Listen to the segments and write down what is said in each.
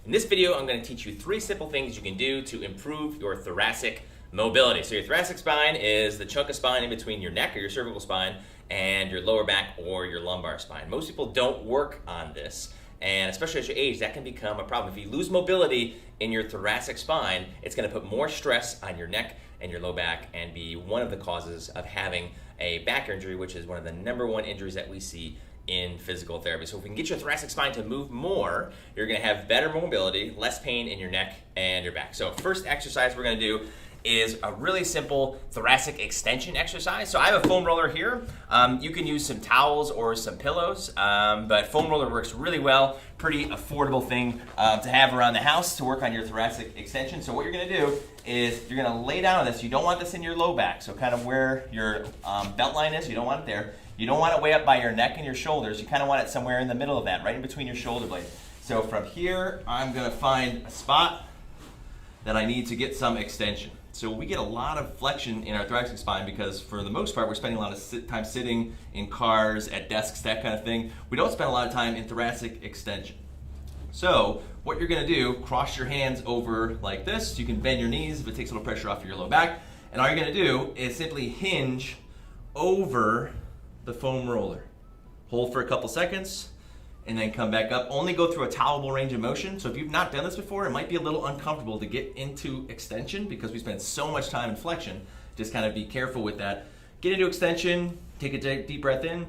In this video, I'm going to teach you 3 simple things you can do to improve your thoracic mobility. So your thoracic spine is the chunk of spine in between your neck or your cervical spine and your lower back or your lumbar spine. Most people don't work on this, and especially as you age, that can become a problem. If you lose mobility in your thoracic spine, it's going to put more stress on your neck and your low back and be one of the causes of having a back injury, which is one of the #1 injuries that we see in physical therapy. So if we can get your thoracic spine to move more, you're going to have better mobility, less pain in your neck and your back. So first exercise we're going to do is a really simple thoracic extension exercise. So I have a foam roller here. You can use some towels or some pillows, but foam roller works really well. Pretty affordable thing to have around the house to work on your thoracic extension. So what you're going to do is you're going to lay down on this. You don't want this in your low back, so kind of where your belt line is, you don't want it there. You don't want it way up by your neck and your shoulders. You kind of want it somewhere in the middle of that, right in between your shoulder blades. So from here, I'm going to find a spot that I need to get some extension. So we get a lot of flexion in our thoracic spine because for the most part, we're spending a lot of time sitting in cars, at desks, that kind of thing. We don't spend a lot of time in thoracic extension. So what you're going to do, cross your hands over like this. You can bend your knees if it takes a little pressure off of your low back. And all you're going to do is simply hinge over the foam roller. Hold for a couple seconds and then come back up. Only go through a tolerable range of motion. So if you've not done this before, it might be a little uncomfortable to get into extension because we spend so much time in flexion. Just kind of be careful with that. Get into extension, take a deep breath in,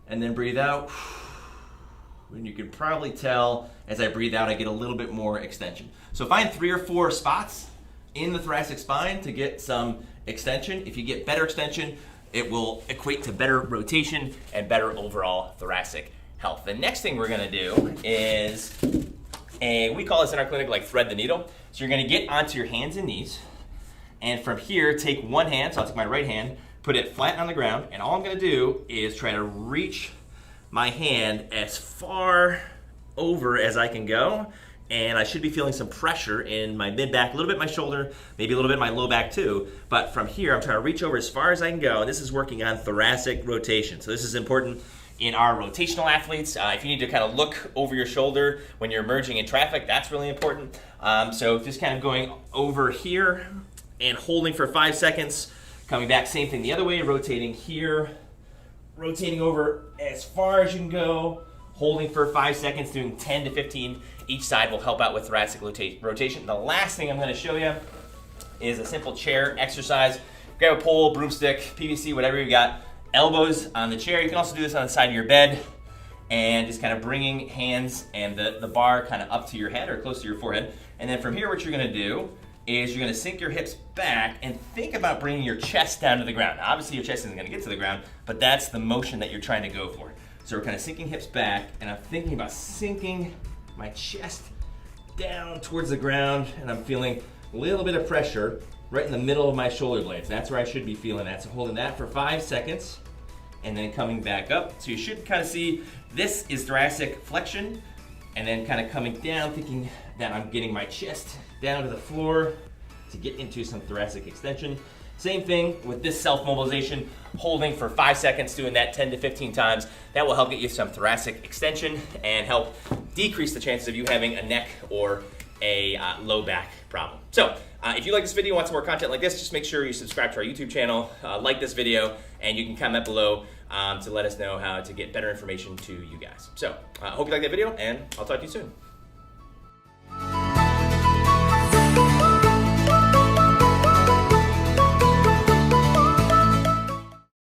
and then breathe out. And you can probably tell as I breathe out, I get a little bit more extension. So find 3 or 4 spots in the thoracic spine to get some extension. If you get better extension, it will equate to better rotation and better overall thoracic health. The next thing we're gonna do is, we call this in our clinic like thread the needle. So you're gonna get onto your hands and knees, and from here, take one hand, so I'll take my right hand, put it flat on the ground, and all I'm gonna do is try to reach my hand as far over as I can go, and I should be feeling some pressure in my mid-back, a little bit in my shoulder, maybe a little bit in my low back too, but from here I'm trying to reach over as far as I can go, and this is working on thoracic rotation. So this is important in our rotational athletes. If you need to kind of look over your shoulder when you're emerging in traffic, that's really important. So just kind of going over here and holding for 5 seconds, coming back, same thing the other way, rotating here, rotating over as far as you can go, holding for 5 seconds, doing 10 to 15 each side will help out with thoracic rotation. The last thing I'm going to show you is a simple chair exercise. Grab a pole, broomstick, PVC, whatever you got. Elbows on the chair. You can also do this on the side of your bed and just kind of bringing hands and the bar kind of up to your head or close to your forehead. And then from here, what you're going to do is you're going to sink your hips back and think about bringing your chest down to the ground. Now, obviously, your chest isn't going to get to the ground, but that's the motion that you're trying to go for. So we're kind of sinking hips back, and I'm thinking about sinking my chest down towards the ground, and I'm feeling a little bit of pressure right in the middle of my shoulder blades. That's where I should be feeling that. So holding that for 5 seconds, and then coming back up. So you should kind of see this is thoracic flexion, and then kind of coming down, thinking that I'm getting my chest down to the floor to get into some thoracic extension. Same thing with this self-mobilization, holding for 5 seconds, doing that 10 to 15 times. That will help get you some thoracic extension and help decrease the chances of you having a neck or a low back problem. So if you like this video and want some more content like this, just make sure you subscribe to our YouTube channel, like this video, and you can comment below to let us know how to get better information to you guys. So I hope you like that video, and I'll talk to you soon.